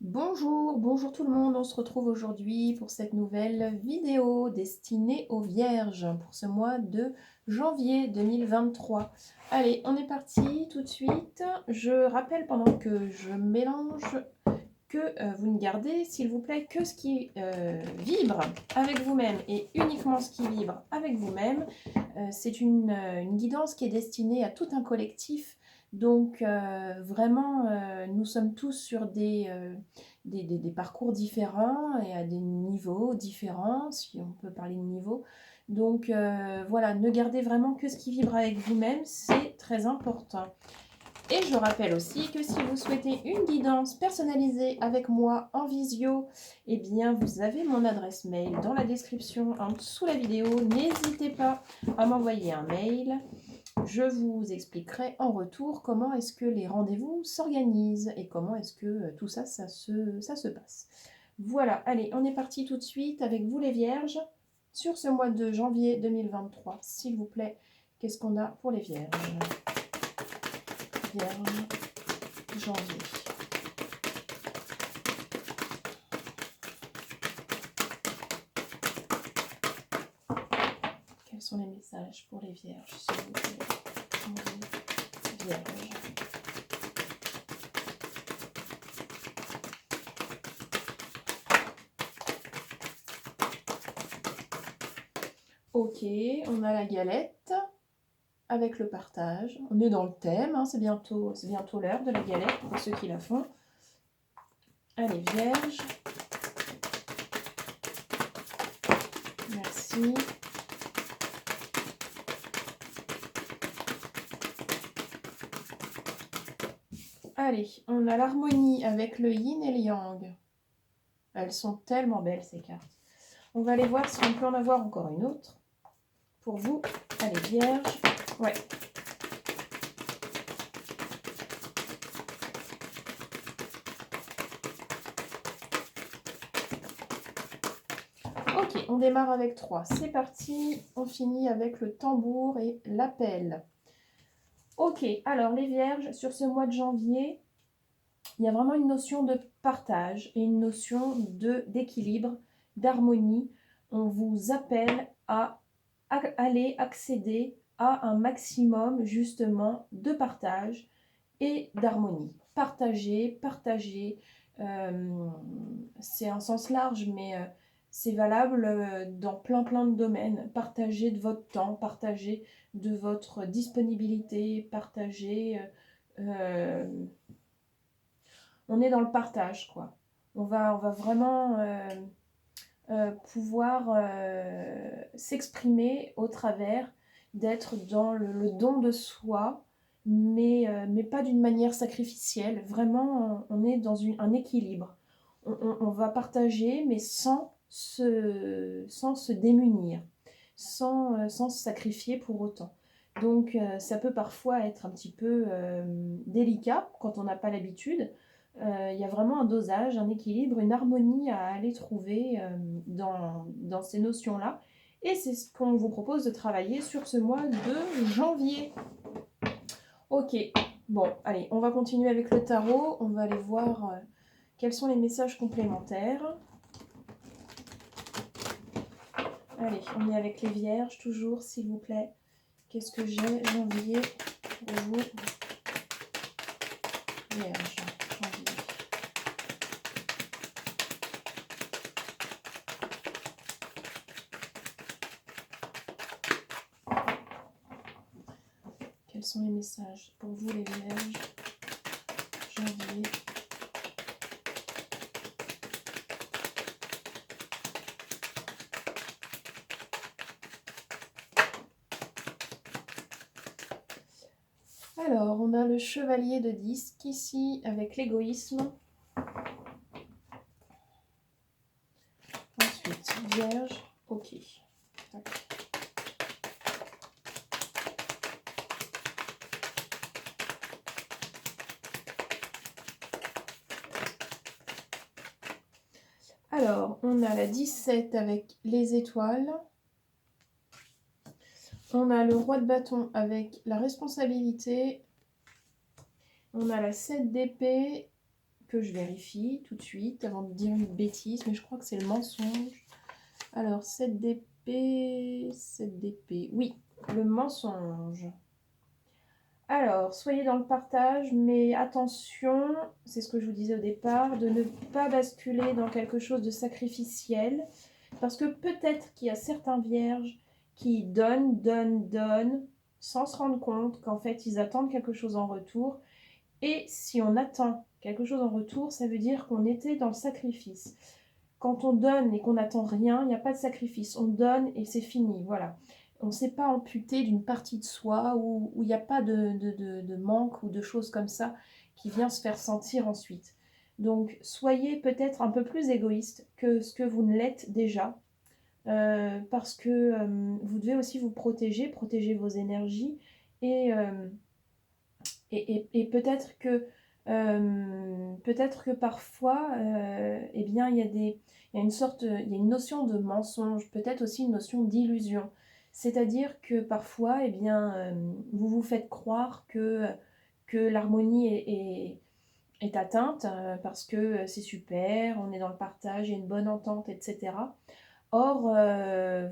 Bonjour tout le monde, on se retrouve aujourd'hui pour cette nouvelle vidéo destinée aux Vierges pour ce mois de janvier 2023. Allez, on est parti tout de suite. Je rappelle pendant que je mélange que vous ne gardez s'il vous plaît que ce qui vibre avec vous-même et uniquement ce qui vibre avec vous-même. C'est une guidance qui est destinée à tout un collectif. Donc vraiment, nous sommes tous sur des parcours différents et à des niveaux différents, si on peut parler de niveau. Donc voilà, ne gardez vraiment que ce qui vibre avec vous-même, c'est très important. Et je rappelle aussi que si vous souhaitez une guidance personnalisée avec moi en visio, eh bien vous avez mon adresse mail dans la description en dessous la vidéo. N'hésitez pas à m'envoyer un mail. Je vous expliquerai en retour comment est-ce que les rendez-vous s'organisent et comment est-ce que tout ça, ça se passe. Voilà, allez, on est parti tout de suite avec vous les Vierges sur ce mois de janvier 2023. S'il vous plaît, qu'est-ce qu'on a pour les Vierges? Vierge, janvier. Quels sont les messages pour les Vierges, s'il vous plaît? Janvier, Vierge. Ok, on a la galette avec le partage. On est dans le thème, hein, c'est bientôt l'heure de la galette pour ceux qui la font. Allez, Vierge. Merci. Allez, on a l'harmonie avec le yin et le yang. Elles sont tellement belles ces cartes. On va aller voir si on peut en avoir encore une autre. Pour vous, allez, Vierge. Ouais. Ok, on démarre avec 3. C'est parti. On finit avec le tambour et l'appel. Ok, alors les Vierges, sur ce mois de janvier, il y a vraiment une notion de partage et une notion d'équilibre, d'harmonie. On vous appelle à aller accéder à un maximum justement de partage et d'harmonie. Partager, c'est un sens large, mais c'est valable dans plein de domaines. Partager de votre temps, partager de votre disponibilité, partager... on est dans le partage, quoi. On va vraiment pouvoir s'exprimer au travers d'être dans le don de soi, mais pas d'une manière sacrificielle. Vraiment, on est dans un équilibre. On va partager, mais sans se démunir, sans se sacrifier pour autant. Donc ça peut parfois être un petit peu délicat quand on n'a pas l'habitude. Il y a vraiment un dosage, un équilibre, une harmonie à aller trouver dans ces notions-là. Et c'est ce qu'on vous propose de travailler sur ce mois de janvier. Ok, bon, allez, on va continuer avec le tarot. On va aller voir quels sont les messages complémentaires. Allez, on est avec les Vierges, toujours, s'il vous plaît. Qu'est-ce que j'ai, janvier, pour vous? Vierge, janvier. Quels sont les messages pour vous, les Vierges, janvier? Alors, on a le chevalier de disque ici avec l'égoïsme. Ensuite, Vierge, ok. Tac. Alors, on a la 17 avec les étoiles. On a le roi de bâton avec la responsabilité. On a la 7 d'épée que je vérifie tout de suite avant de dire une bêtise, mais je crois que c'est le mensonge. Alors, 7 d'épée, 7 d'épée. Oui, le mensonge. Alors, soyez dans le partage, mais attention, c'est ce que je vous disais au départ, de ne pas basculer dans quelque chose de sacrificiel, parce que peut-être qu'il y a certains vierges qui donnent, sans se rendre compte qu'en fait, ils attendent quelque chose en retour. Et si on attend quelque chose en retour, ça veut dire qu'on était dans le sacrifice. Quand on donne et qu'on n'attend rien, il n'y a pas de sacrifice. On donne et c'est fini, voilà. On ne s'est pas amputé d'une partie de soi où il n'y a pas de manque ou de choses comme ça qui vient se faire sentir ensuite. Donc, soyez peut-être un peu plus égoïste que ce que vous ne l'êtes déjà, parce que vous devez aussi vous protéger vos énergies, et, et peut-être que parfois, eh bien, il y a une notion de mensonge, peut-être aussi une notion d'illusion. C'est-à-dire que parfois, eh bien, vous vous faites croire que l'harmonie est atteinte, parce que c'est super, on est dans le partage, il y a une bonne entente, etc. Or,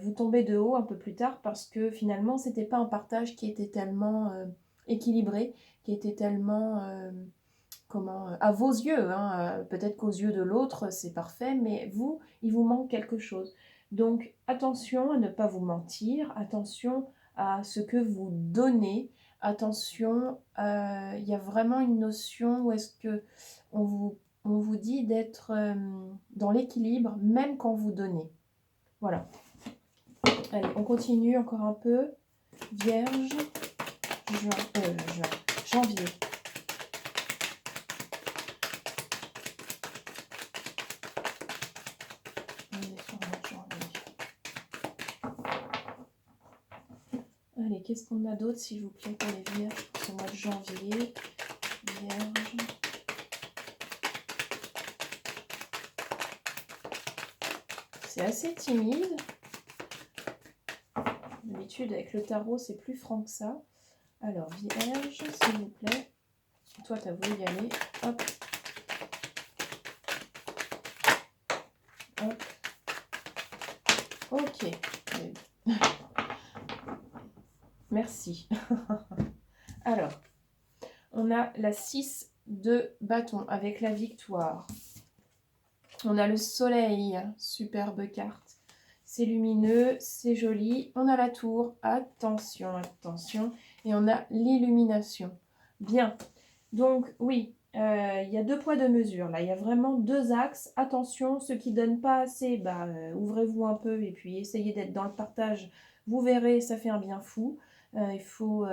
vous tombez de haut un peu plus tard parce que finalement, c'était pas un partage qui était tellement équilibré, qui était tellement, à vos yeux, hein, peut-être qu'aux yeux de l'autre, c'est parfait, mais vous, il vous manque quelque chose. Donc, attention à ne pas vous mentir, attention à ce que vous donnez, attention, il y a vraiment une notion où est-ce que on vous dit d'être dans l'équilibre, même quand vous donnez. Voilà. Allez, on continue encore un peu. Vierge, janvier. On est sur le mois de janvier. Allez, qu'est-ce qu'on a d'autre, s'il vous plaît, pour les vierges pour ce mois de janvier? Vierge. C'est assez timide. D'habitude, avec le tarot, c'est plus franc que ça. Alors, vierge, s'il vous plaît. Toi, tu as voulu y aller. Hop. Hop. Ok. Merci. Alors, on a la 6 de bâton avec la victoire. On a le soleil, superbe carte. C'est lumineux, c'est joli. On a la tour, attention, attention. Et on a l'illumination. Bien. Donc, oui, il y a 2 poids, 2 mesures. Là, il y a vraiment 2 axes. Attention, ceux qui ne donnent pas assez, ouvrez-vous un peu et puis essayez d'être dans le partage. Vous verrez, ça fait un bien fou. Il faut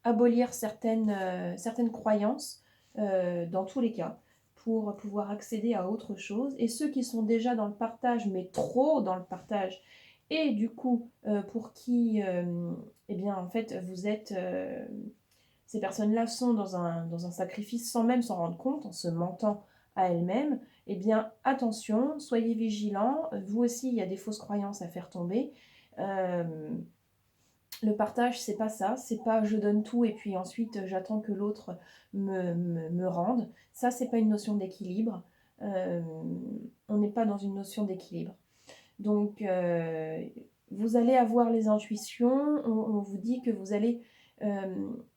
abolir certaines croyances, dans tous les cas, pour pouvoir accéder à autre chose. Et ceux qui sont déjà dans le partage, mais trop dans le partage, et du coup, pour qui, eh bien, en fait, vous êtes... ces personnes-là sont dans un sacrifice sans même s'en rendre compte, en se mentant à elles-mêmes, eh bien, attention, soyez vigilants. Vous aussi, il y a des fausses croyances à faire tomber. Le partage, c'est pas ça. C'est pas je donne tout et puis ensuite j'attends que l'autre me rende. Ça, c'est pas une notion d'équilibre. On n'est pas dans une notion d'équilibre. Donc, vous allez avoir les intuitions. On vous dit que vous allez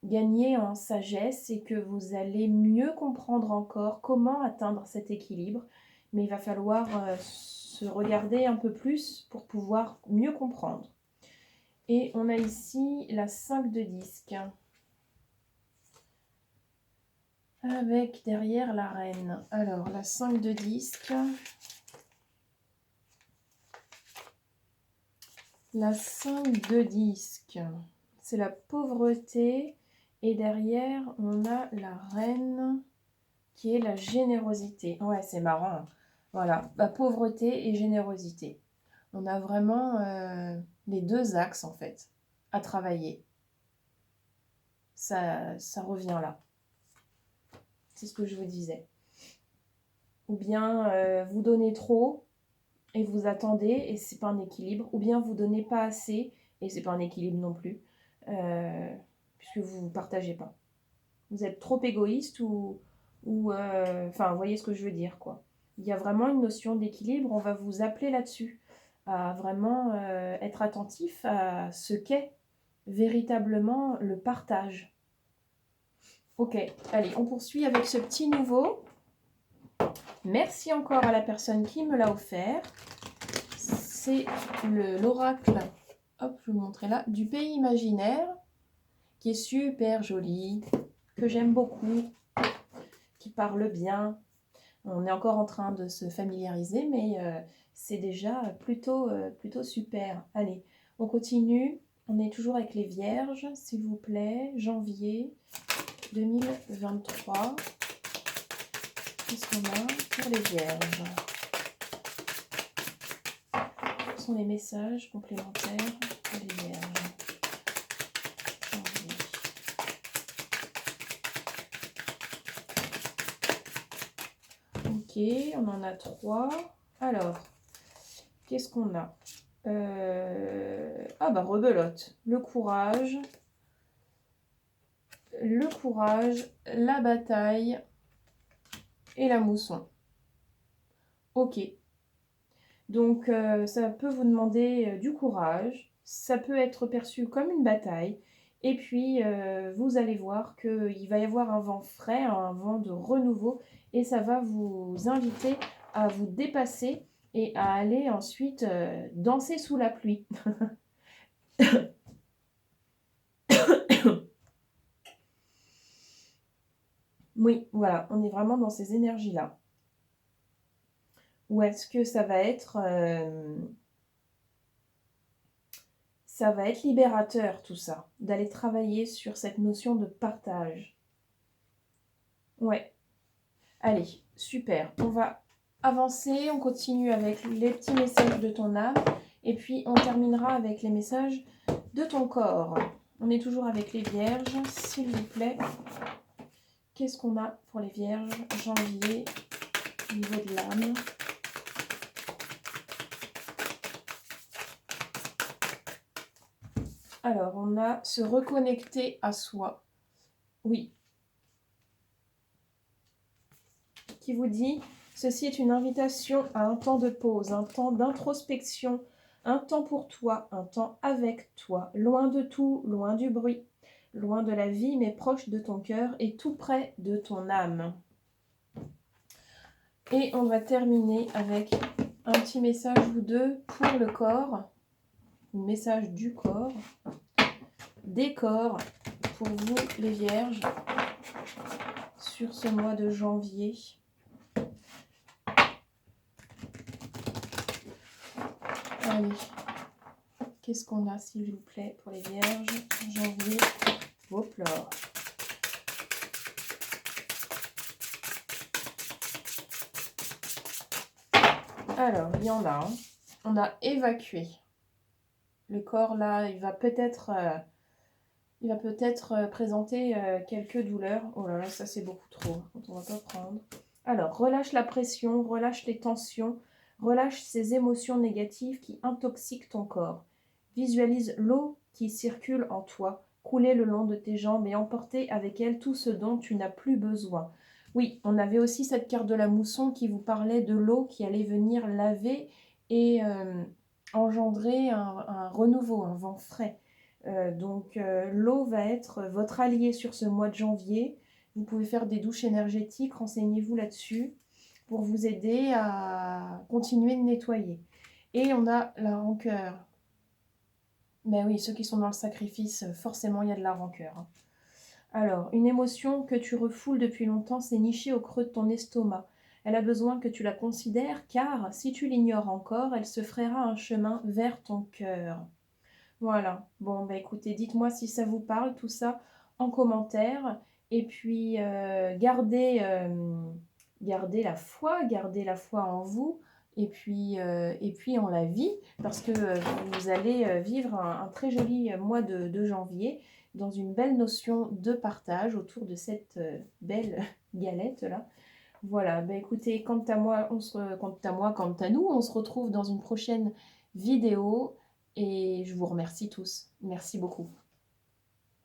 gagner en sagesse et que vous allez mieux comprendre encore comment atteindre cet équilibre. Mais il va falloir se regarder un peu plus pour pouvoir mieux comprendre. Et on a ici la 5 de disque, avec derrière la reine. Alors, la 5 de disque. La 5 de disque, c'est la pauvreté. Et derrière, on a la reine qui est la générosité. Ouais, c'est marrant. Voilà, pauvreté et générosité. On a vraiment les 2 axes, en fait, à travailler. Ça revient là. C'est ce que je vous disais. Ou bien vous donnez trop et vous attendez et c'est pas un équilibre. Ou bien vous donnez pas assez et c'est pas un équilibre non plus. Puisque vous ne partagez pas. Vous êtes trop égoïste ou ou enfin, vous voyez ce que je veux dire, quoi. Il y a vraiment une notion d'équilibre, on va vous appeler là-dessus, à vraiment être attentif à ce qu'est véritablement le partage. Ok, allez, on poursuit avec ce petit nouveau. Merci encore à la personne qui me l'a offert. C'est l'oracle, hop, je vais vous montrer là, du pays imaginaire, qui est super joli, que j'aime beaucoup, qui parle bien. On est encore en train de se familiariser, mais c'est déjà plutôt super. Allez, on continue. On est toujours avec les vierges, s'il vous plaît. Janvier 2023. Qu'est-ce qu'on a pour les vierges? Ce sont les messages complémentaires pour les vierges. Janvier. Ok, on en a 3. Alors, qu'est-ce qu'on a? Ah bah rebelote. Le courage, la bataille et la mousson. Ok. Donc ça peut vous demander du courage, ça peut être perçu comme une bataille, et puis vous allez voir qu'il va y avoir un vent frais, un vent de renouveau, et ça va vous inviter à vous dépasser et à aller ensuite danser sous la pluie. Oui, voilà, on est vraiment dans ces énergies-là. Ou est-ce que ça va être libérateur tout ça, d'aller travailler sur cette notion de partage. Ouais. Allez, super. On va avancer, on continue avec les petits messages de ton âme et puis on terminera avec les messages de ton corps. On est toujours avec les vierges, s'il vous plaît. Qu'est-ce qu'on a pour les vierges? Janvier, au niveau de l'âme. Alors, on a se reconnecter à soi. Oui. Qui vous dit, ceci est une invitation à un temps de pause, un temps d'introspection, un temps pour toi, un temps avec toi, loin de tout, loin du bruit, loin de la vie, mais proche de ton cœur et tout près de ton âme. Et on va terminer avec un petit message, vous deux, pour le corps, un message du corps, des corps, pour vous les vierges, sur ce mois de janvier. Allez, qu'est-ce qu'on a, s'il vous plaît, pour les vierges, janvier, hop là. Alors, il y en a, on a évacué. Le corps, là, il va peut-être présenter quelques douleurs. Oh là là, ça c'est beaucoup trop, on va pas prendre. Alors, relâche la pression, relâche les tensions, relâche ces émotions négatives qui intoxiquent ton corps. Visualise l'eau qui circule en toi, couler le long de tes jambes et emporter avec elle tout ce dont tu n'as plus besoin. Oui, on avait aussi cette carte de la mousson qui vous parlait de l'eau qui allait venir laver et engendrer un renouveau, un vent frais. Donc l'eau va être votre allié sur ce mois de janvier. Vous pouvez faire des douches énergétiques, renseignez-vous là-dessus pour vous aider à continuer de nettoyer. Et on a la rancœur. Ben oui, ceux qui sont dans le sacrifice, forcément il y a de la rancœur. Alors, une émotion que tu refoules depuis longtemps s'est nichée au creux de ton estomac. Elle a besoin que tu la considères car si tu l'ignores encore, elle se frayera un chemin vers ton cœur. Voilà. Bon, bah écoutez, dites-moi si ça vous parle, tout ça, en commentaire. Et puis, gardez la foi en vous. Et puis en la vie, parce que vous allez vivre un très joli mois de janvier dans une belle notion de partage autour de cette belle galette-là. Voilà, bah écoutez, quant à nous, on se retrouve dans une prochaine vidéo et je vous remercie tous. Merci beaucoup.